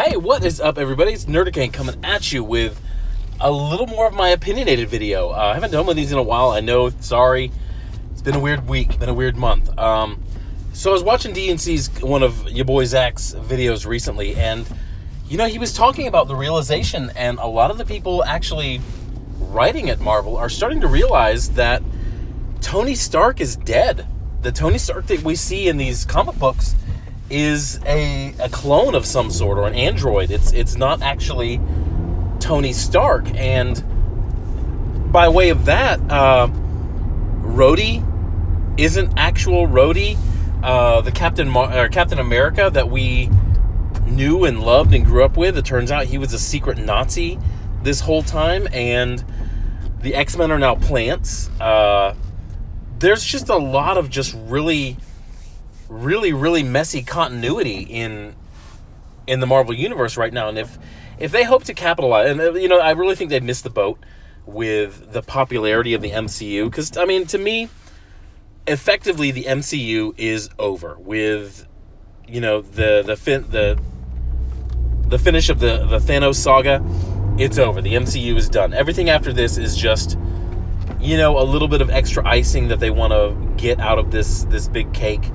Hey, what is up, everybody? It's Nerdican coming at you with a little more of my opinionated video. I haven't done one of these in a while. I know, sorry. It's been a weird week, been a weird month. So I was watching DNC's, one of your boy Zach's videos recently, and, you know, he was talking about the realization, and a lot of the people actually writing at Marvel are starting to realize that Tony Stark is dead. The Tony Stark that we see in these comic books is a clone of some sort, or an android. It's not actually Tony Stark. And by way of that, Rhodey isn't actual Rhodey. The Captain America that we knew and loved and grew up with, it turns out he was a secret Nazi this whole time, and the X-Men are now plants. There's just a lot of just really messy continuity in the Marvel Universe right now. And if they hope to capitalize, and, you know, I really think they've missed the boat with the popularity of the MCU. Because, I mean, to me, effectively, the MCU is over with, you know, the finish of the Thanos saga. It's over. The MCU is done. Everything after this is just, you know, a little bit of extra icing that they want to get out of this big cake.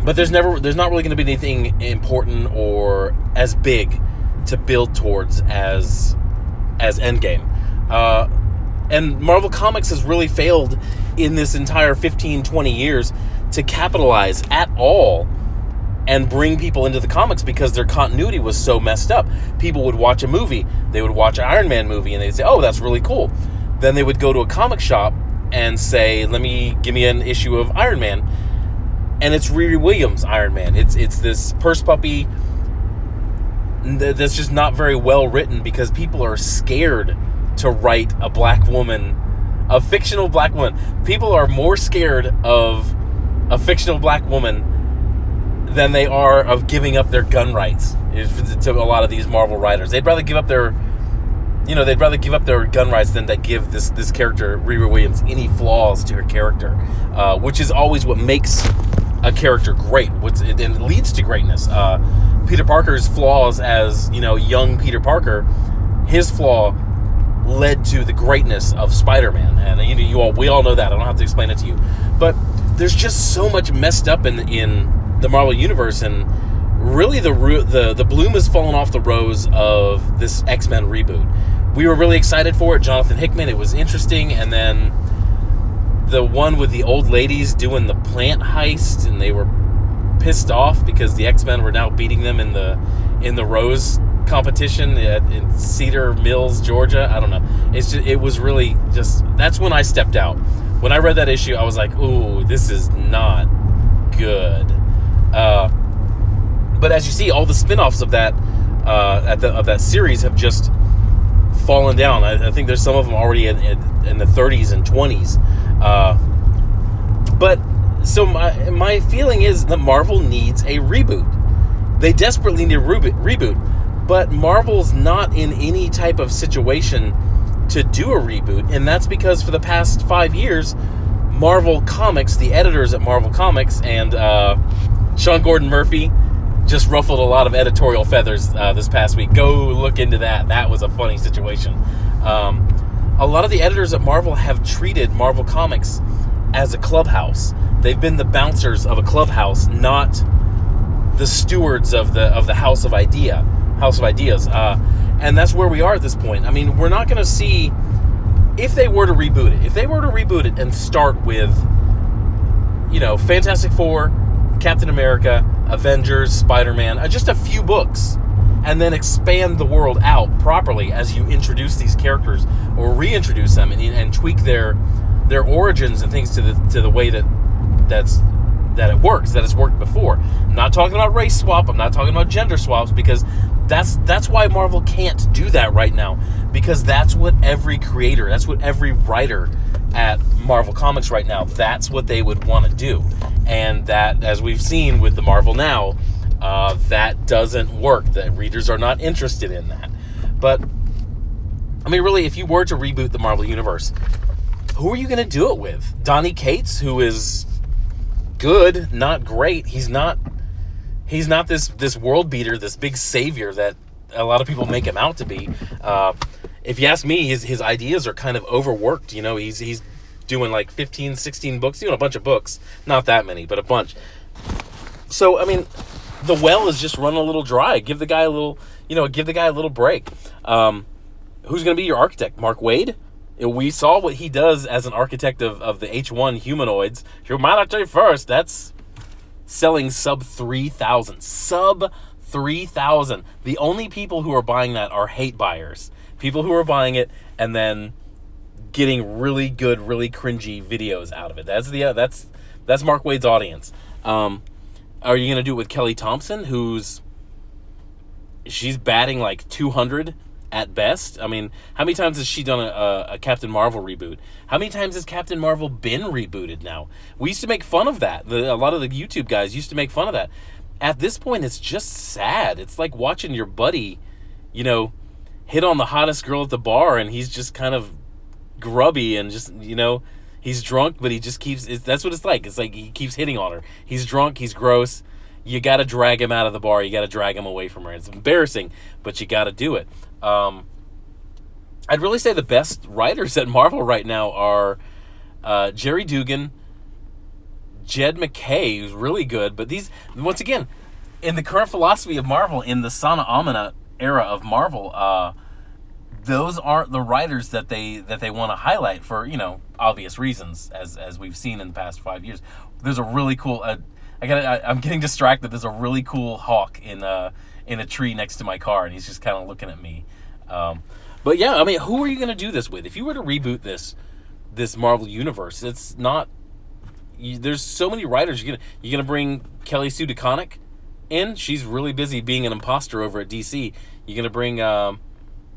But there's not really going to be anything important or as big to build towards as Endgame. And Marvel Comics has really failed in this entire 15, 20 years to capitalize at all and bring people into the comics, because their continuity was so messed up. People would watch a movie, they would watch an Iron Man movie, and they'd say, oh, that's really cool. Then they would go to a comic shop and say, give me an issue of Iron Man. And it's Riri Williams' Iron Man. It's this purse puppy that's just not very well written, because people are scared to write a black woman, a fictional black woman. People are more scared of a fictional black woman than they are of giving up their gun rights to a lot of these Marvel writers. They'd rather give up their gun rights than to give this character, Riri Williams, any flaws to her character, which is always what makes a character great. It leads to greatness. Peter Parker's flaws as, you know, young Peter Parker, his flaw led to the greatness of Spider-Man, and we all know that. I don't have to explain it to you, but there's just so much messed up in the Marvel Universe, and really the bloom has fallen off the rose of this X-Men reboot. We were really excited for it. Jonathan Hickman, it was interesting, and then the one with the old ladies doing the plant heist, and they were pissed off because the X-Men were now beating them in the Rose competition in Cedar Mills, Georgia. I don't know. It was really just, that's when I stepped out. When I read that issue, I was like, ooh, this is not good. But as you see, all the spin-offs of that of that series have just fallen down. I think there's some of them already in the 30s and 20s. But so my feeling is that Marvel needs a reboot. They desperately need a reboot, but Marvel's not in any type of situation to do a reboot, and that's because for the past 5 years, Marvel Comics, the editors at Marvel Comics, and Sean Gordon Murphy just ruffled a lot of editorial feathers this past week. Go look into that. That was a funny situation. A lot of the editors at Marvel have treated Marvel Comics as a clubhouse. They've been the bouncers of a clubhouse, not the stewards of the House of Ideas. And that's where we are at this point. I mean, we're not going to see, if they were to reboot it and start with, you know, Fantastic Four, Captain America, Avengers, Spider-Man, just a few books, and then expand the world out properly as you introduce these characters or reintroduce them and tweak their origins and things to the way that it works, that it's worked before. I'm not talking about race swap. I'm not talking about gender swaps, because that's why Marvel can't do that right now, because that's what every creator, that's what every writer at Marvel Comics right now, that's what they would want to do. And that, as we've seen with the Marvel Now, that doesn't work. The readers are not interested in that. But, I mean, really, if you were to reboot the Marvel Universe, who are you going to do it with? Donny Cates, who is good, not great. He's not he's not this world beater, this big savior that a lot of people make him out to be. If you ask me, his ideas are kind of overworked. He's doing like 15, 16 books, doing a bunch of books, not that many, but a bunch. So I mean, the well is just running a little dry. Give the guy a little break. Who's going to be your architect? Mark Waid? We saw what he does as an architect of the H1 humanoids. Humanity first. That's selling sub 3,000. Sub 3,000. The only people who are buying that are hate buyers. People who are buying it and then getting really good, really cringy videos out of it. That's Mark Waid's audience. Are you going to do it with Kelly Thompson, she's batting like 200 at best? I mean, how many times has she done a Captain Marvel reboot? How many times has Captain Marvel been rebooted now? We used to make fun of that. A lot of the YouTube guys used to make fun of that. At this point, it's just sad. It's like watching your buddy, hit on the hottest girl at the bar, and he's just kind of grubby and just, he's drunk, but he just keeps... That's what it's like. It's like he keeps hitting on her. He's drunk. He's gross. You got to drag him out of the bar. You got to drag him away from her. It's embarrassing, but you got to do it. I'd really say the best writers at Marvel right now are Jerry Dugan, Jed MacKay, who's really good. But these, once again, in the current philosophy of Marvel, in the Sana Amina era of Marvel, those aren't the writers that they want to highlight for obvious reasons, as we've seen in the past 5 years. There's a really cool. I'm getting distracted. There's a really cool hawk in a tree next to my car, and he's just kind of looking at me. But yeah, I mean, who are you going to do this with? If you were to reboot this Marvel universe, it's not. There's so many writers. You're gonna bring Kelly Sue DeConnick in. She's really busy being an imposter over at DC. You're gonna bring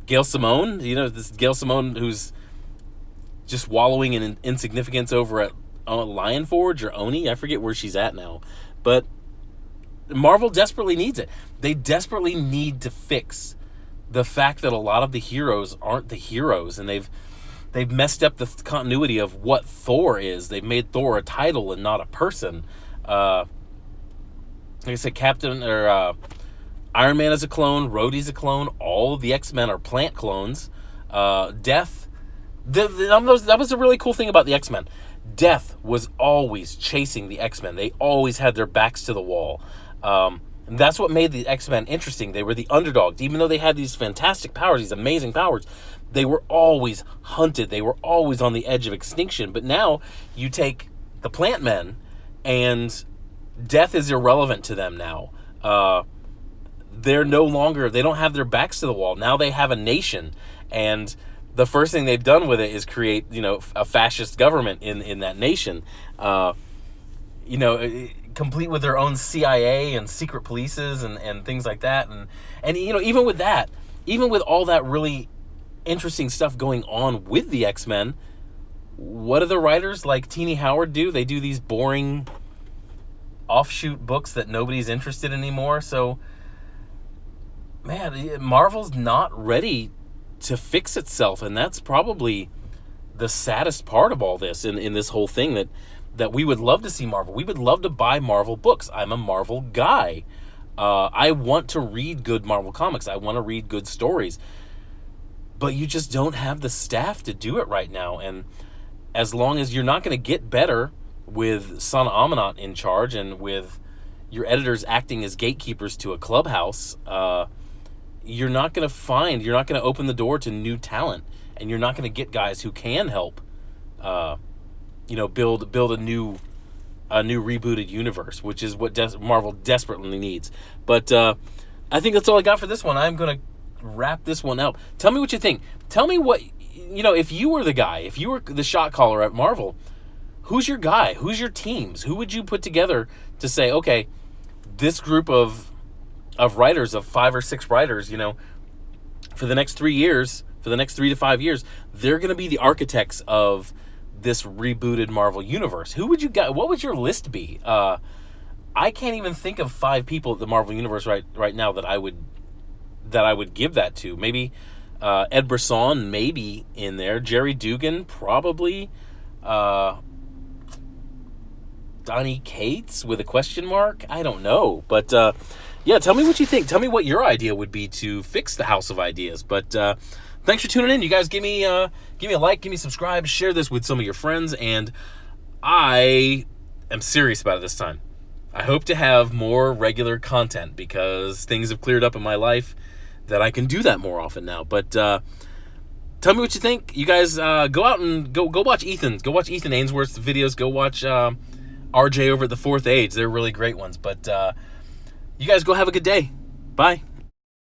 Gail Simone. This Gail Simone who's just wallowing in insignificance over at Lion Forge or Oni. I forget where she's at now, but Marvel desperately needs it. They desperately need to fix the fact that a lot of the heroes aren't the heroes, and they've messed up the continuity of what Thor is. They've made Thor a title and not a person. Like I said, Iron Man is a clone, Rhodey's a clone, all of the X-Men are plant clones. Death, that was a really cool thing about the X-Men. Death was always chasing the X-Men. They always had their backs to the wall. And that's what made the X-Men interesting. They were the underdogs. Even though they had these fantastic powers, these amazing powers, they were always hunted. They were always on the edge of extinction. But now you take the plant men, and death is irrelevant to them now. They don't have their backs to the wall. Now they have a nation. And the first thing they've done with it is create, a fascist government in that nation. Complete with their own CIA and secret polices and things like that. And even with that, even with all that really interesting stuff going on with the X-Men, what do the writers like Teenie Howard do? They do these boring offshoot books that nobody's interested in anymore. So, man, Marvel's not ready to fix itself, and that's probably the saddest part of all this in this whole thing, that we would love to see Marvel. We would love to buy Marvel books. I'm a Marvel guy. I want to read good Marvel comics. I want to read good stories. But you just don't have the staff to do it right now. And as long as you're not going to get better with Sana Amanat in charge and with your editors acting as gatekeepers to a clubhouse, you're not going to open the door to new talent. And you're not going to get guys who can help build a new rebooted universe, which is what Marvel desperately needs. But I think that's all I got for this one. I'm going to wrap this one up. Tell me what you think. Tell me what, if you were the guy, if you were the shot caller at Marvel, who's your guy? Who's your teams? Who would you put together to say, okay, this group of writers, of 5 or 6 writers, for the next 3 years, for the next 3 to 5 years, they're going to be the architects of this rebooted Marvel universe. Who would you got? What would your list be? I can't even think of 5 people at the Marvel universe right now that I would give that to. Maybe Ed Brisson, maybe in there. Jerry Dugan, probably. Donnie Cates with a question mark? I don't know. But yeah, tell me what you think. Tell me what your idea would be to fix the House of Ideas. But thanks for tuning in. You guys give me a like, give me a subscribe, share this with some of your friends, and I am serious about it this time. I hope to have more regular content because things have cleared up in my life that I can do that more often now. But tell me what you think. You guys go out and go watch Ethan. Go watch Ethan Ainsworth's videos. Go watch RJ over at The Fourth Age. They're really great ones. But you guys go have a good day. Bye.